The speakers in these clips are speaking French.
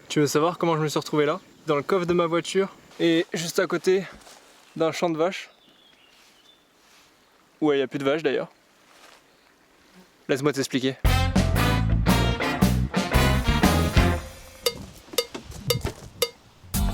Tu veux savoir comment je me suis retrouvé là? Dans le coffre de ma voiture et juste à côté d'un champ de vaches. Ouais, il n'y a plus de vaches d'ailleurs. Laisse-moi t'expliquer.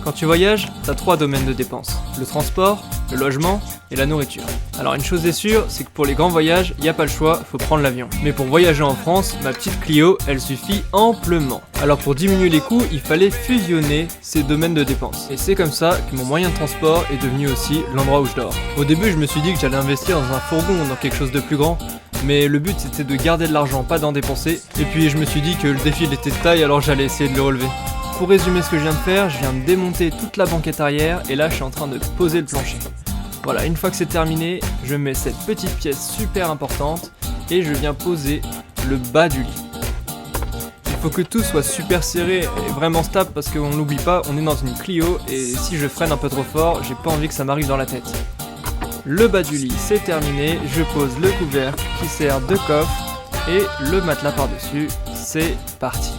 Quand tu voyages, t'as 3 domaines de dépenses. Le transport, le logement et la nourriture. Alors une chose est sûre, c'est que pour les grands voyages, y a pas le choix, faut prendre l'avion. Mais pour voyager en France, ma petite Clio, elle suffit amplement. Alors pour diminuer les coûts, il fallait fusionner ces domaines de dépenses. Et c'est comme ça que mon moyen de transport est devenu aussi l'endroit où je dors. Au début, je me suis dit que j'allais investir dans un fourgon, dans quelque chose de plus grand. Mais le but c'était de garder de l'argent, pas d'en dépenser. Et puis je me suis dit que le défi était de taille, alors j'allais essayer de le relever. Pour résumer ce que je viens de faire, je viens de démonter toute la banquette arrière et là je suis en train de poser le plancher. Voilà, une fois que c'est terminé, je mets cette petite pièce super importante et je viens poser le bas du lit. Il faut que tout soit super serré et vraiment stable parce qu'on n'oublie pas, on est dans une Clio et si je freine un peu trop fort, j'ai pas envie que ça m'arrive dans la tête. Le bas du lit c'est terminé, je pose le couvercle qui sert de coffre et le matelas par-dessus, c'est parti.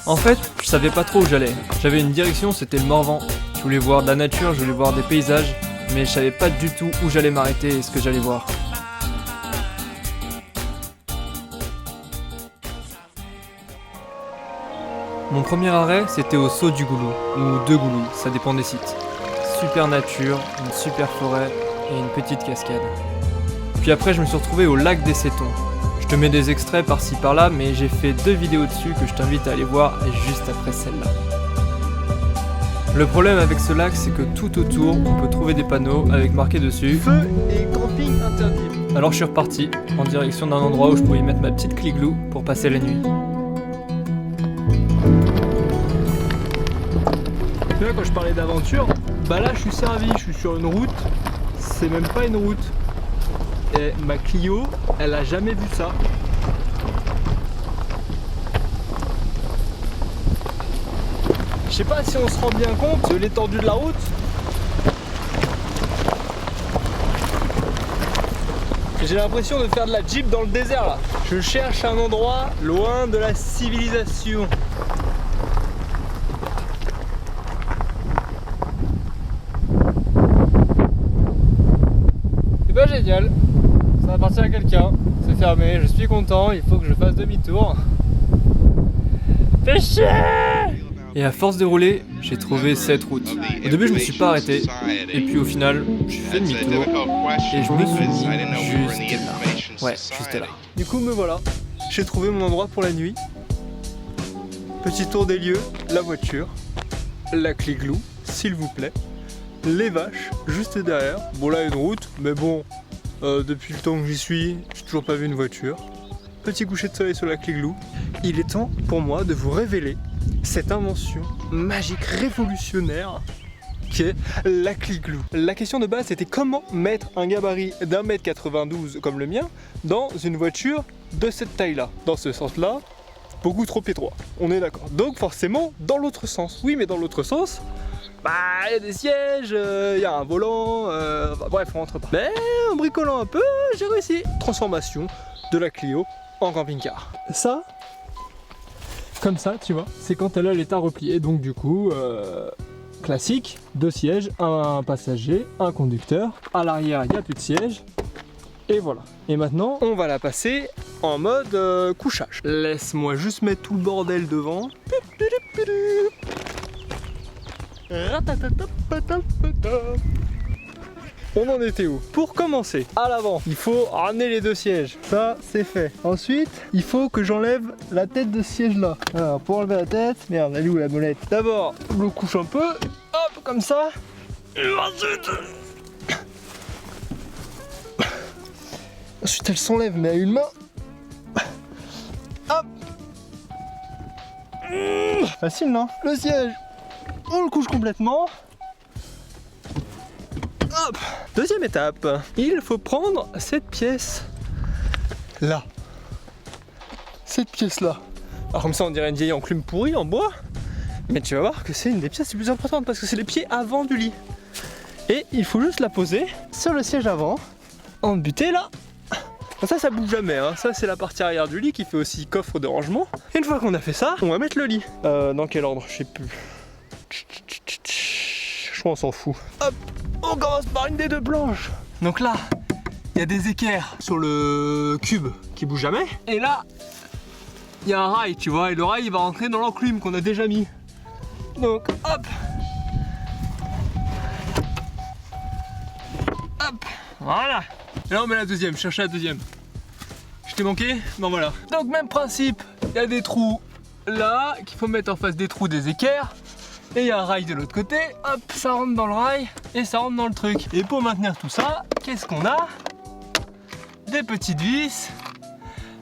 En fait, je savais pas trop où j'allais. J'avais une direction, c'était le Morvan. Je voulais voir de la nature, je voulais voir des paysages, mais je savais pas du tout où j'allais m'arrêter et ce que j'allais voir. Mon premier arrêt, c'était au Saut du Goulou, ou de Goulou, ça dépend des sites. Super nature, une super forêt et une petite cascade. Puis après, je me suis retrouvé au lac des Sétons. Je te mets des extraits par-ci par-là, mais j'ai fait 2 vidéos dessus que je t'invite à aller voir juste après celle-là. Le problème avec ce lac, c'est que tout autour, on peut trouver des panneaux avec marqué dessus Feu et camping interdit. Alors je suis reparti en direction d'un endroit où je pourrais y mettre ma petite cliglou pour passer la nuit. Là, quand je parlais d'aventure, bah là je suis servi, je suis sur une route, c'est même pas une route. Et ma Clio, elle a jamais vu ça. Je sais pas si on se rend bien compte de l'étendue de la route. J'ai l'impression de faire de la Jeep dans le désert là. Je cherche un endroit loin de la civilisation. C'est pas génial. Ça appartient à quelqu'un, c'est fermé, je suis content, il faut que je fasse demi-tour. Fais chier! Et à force de rouler, j'ai trouvé cette route. Au début je me suis pas arrêté, et puis au final, j'ai fait demi-tour, et je me suis mis juste là. Ouais, juste là. Du coup me voilà, j'ai trouvé mon endroit pour la nuit. Petit tour des lieux, la voiture, la cliglou, s'il vous plaît, les vaches, juste derrière. Bon là une route, mais bon... depuis le temps que j'y suis, j'ai toujours pas vu une voiture. Petit coucher de soleil sur la cliglou. Il est temps pour moi de vous révéler cette invention magique, révolutionnaire qui est la cliglou. La question de base c'était comment mettre un gabarit d'1m92 comme le mien dans une voiture de cette taille-là. Dans ce sens-là, beaucoup trop étroit. On est d'accord. Donc forcément dans l'autre sens. Oui, mais dans l'autre sens... bah, il y a des sièges, il y a un volant, bref, on rentre pas. Mais en bricolant un peu, j'ai réussi. Transformation de la Clio en camping-car. Ça, comme ça, tu vois, c'est quand elle a l'état replié. Donc du coup, classique, 2 sièges, un passager, un conducteur. À l'arrière, il n'y a plus de siège. Et voilà. Et maintenant, on va la passer en mode couchage. Laisse-moi juste mettre tout le bordel devant. On en était où? Pour commencer, à l'avant, il faut ramener les 2 sièges. Ça, c'est fait. Ensuite, il faut que j'enlève la tête de ce siège là. Alors, pour enlever la tête, merde, elle est où la molette? D'abord, je le couche un peu, hop, comme ça. Et ensuite, elle s'enlève, mais à une main. Hop. Facile, non? Le siège. On le couche complètement. Hop. Deuxième étape, il faut prendre cette pièce là. Cette pièce là. Alors comme ça on dirait une vieille enclume pourrie en bois. Mais tu vas voir que c'est une des pièces les plus importantes parce que c'est les pieds avant du lit. Et il faut juste la poser sur le siège avant. En buter là. Ça bouge jamais, hein. Ça c'est la partie arrière du lit qui fait aussi coffre de rangement. Et une fois qu'on a fait ça, on va mettre le lit. Dans quel ordre? Je sais plus. Je crois qu'on s'en fout. Hop, on commence par une des deux planches. Donc là, il y a des équerres sur le cube qui bouge jamais. Et là, il y a un rail, tu vois, et le rail il va rentrer dans l'enclume qu'on a déjà mis. Donc hop, hop, voilà. Et là on met la deuxième, cherchez la deuxième. Je t'ai manqué? Ben voilà. Donc même principe, il y a des trous là qu'il faut mettre en face des trous des équerres. Et il y a un rail de l'autre côté, hop, ça rentre dans le rail et ça rentre dans le truc. Et pour maintenir tout ça, qu'est-ce qu'on a? Des petites vis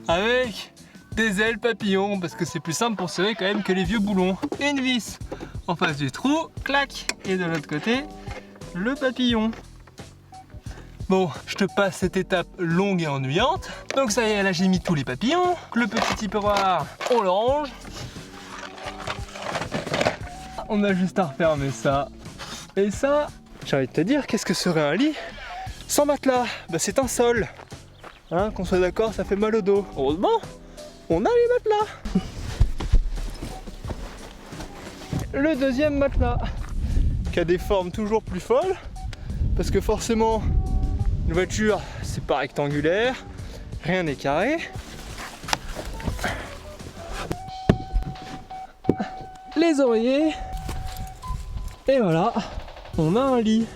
avec des ailes papillons, parce que c'est plus simple pour serrer quand même que les vieux boulons. Une vis en face du trou, clac, et de l'autre côté, le papillon. Bon, je te passe cette étape longue et ennuyante. Donc ça y est, là j'ai mis tous les papillons. Le petit tiroir, on le range. On a juste à refermer ça. Et ça, j'ai envie de te dire, qu'est-ce que serait un lit sans matelas? Bah c'est un sol. Hein, qu'on soit d'accord, ça fait mal au dos. Heureusement, on a les matelas. Le deuxième matelas, qui a des formes toujours plus folles. Parce que forcément, une voiture, c'est pas rectangulaire. Rien n'est carré. Les oreillers. Et voilà, on a un lit.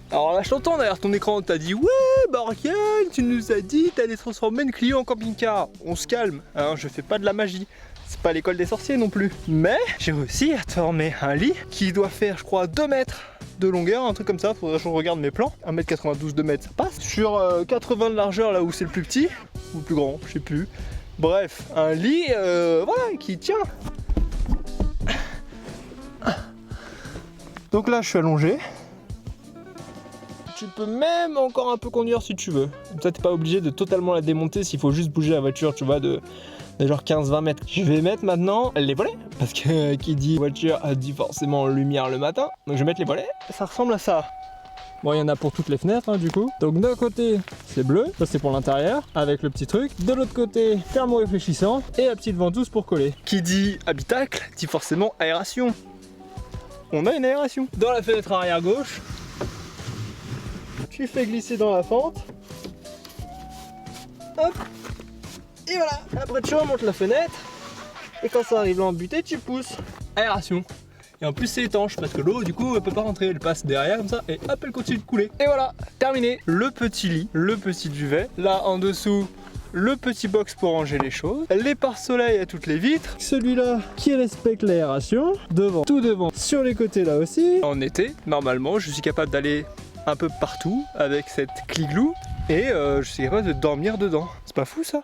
Alors là je t'entends derrière ton écran, t'as dit ouais Morgane, tu nous as dit t'allais transformer une Clio en camping-car. On se calme, hein, je fais pas de la magie. C'est pas l'école des sorciers non plus. Mais j'ai réussi à transformer un lit qui doit faire je crois 2 mètres de longueur, un truc comme ça, faudrait que je regarde mes plans. 1m92, 2 mètres, ça passe. Sur 80 de largeur là où c'est le plus petit, ou le plus grand, je sais plus. Bref, un lit voilà, qui tient. Donc là je suis allongé. Tu peux même encore un peu conduire si tu veux. Comme ça t'es pas obligé de totalement la démonter s'il faut juste bouger la voiture, tu vois, de genre 15-20 mètres. Je vais mettre maintenant les volets, parce que qui dit voiture a dit forcément lumière le matin. Donc je vais mettre les volets. Ça ressemble à ça. Bon, il y en a pour toutes les fenêtres hein, du coup. Donc d'un côté c'est bleu, ça c'est pour l'intérieur avec le petit truc. De l'autre côté thermo-réfléchissant et la petite ventouse pour coller. Qui dit habitacle dit forcément aération. On a une aération. Dans la fenêtre arrière gauche, tu fais glisser dans la fente. Hop. Et voilà. Après tu remontes la fenêtre. Et quand ça arrive là en butée, tu pousses. Aération. Et en plus c'est étanche parce que l'eau du coup elle peut pas rentrer. Elle passe derrière comme ça et hop elle continue de couler. Et voilà, terminé. Le petit lit, le petit duvet. Là en dessous, le petit box pour ranger les choses, les pare-soleil à toutes les vitres, celui-là qui respecte l'aération, devant, tout devant, sur les côtés là aussi. En été, normalement, je suis capable d'aller un peu partout avec cette cliglou et je suis capable de dormir dedans. C'est pas fou ça?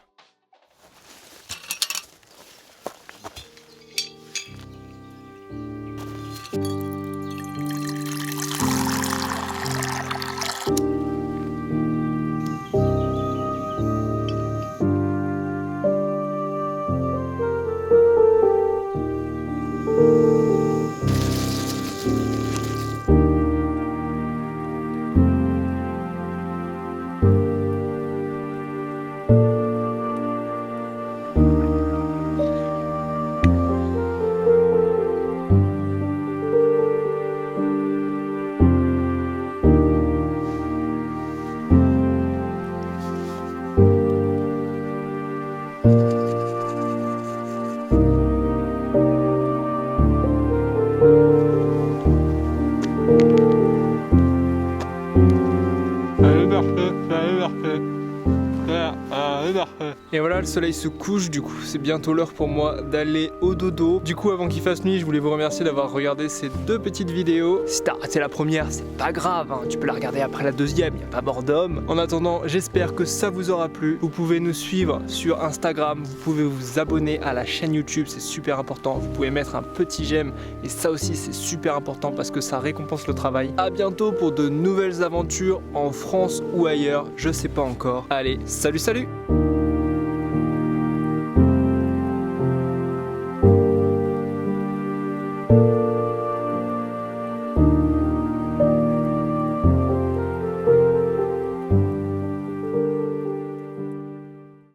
Et voilà, le soleil se couche, du coup c'est bientôt l'heure pour moi d'aller au dodo. Du coup avant qu'il fasse nuit, je voulais vous remercier d'avoir regardé ces 2 petites vidéos. Si t'as raté la première, c'est pas grave, hein. Tu peux la regarder après la deuxième, y a pas mort d'homme. En attendant, j'espère que ça vous aura plu. Vous pouvez nous suivre sur Instagram, vous pouvez vous abonner à la chaîne YouTube, c'est super important. Vous pouvez mettre un petit j'aime et ça aussi c'est super important parce que ça récompense le travail. À bientôt pour de nouvelles aventures en France ou ailleurs, je sais pas encore. Allez, salut salut!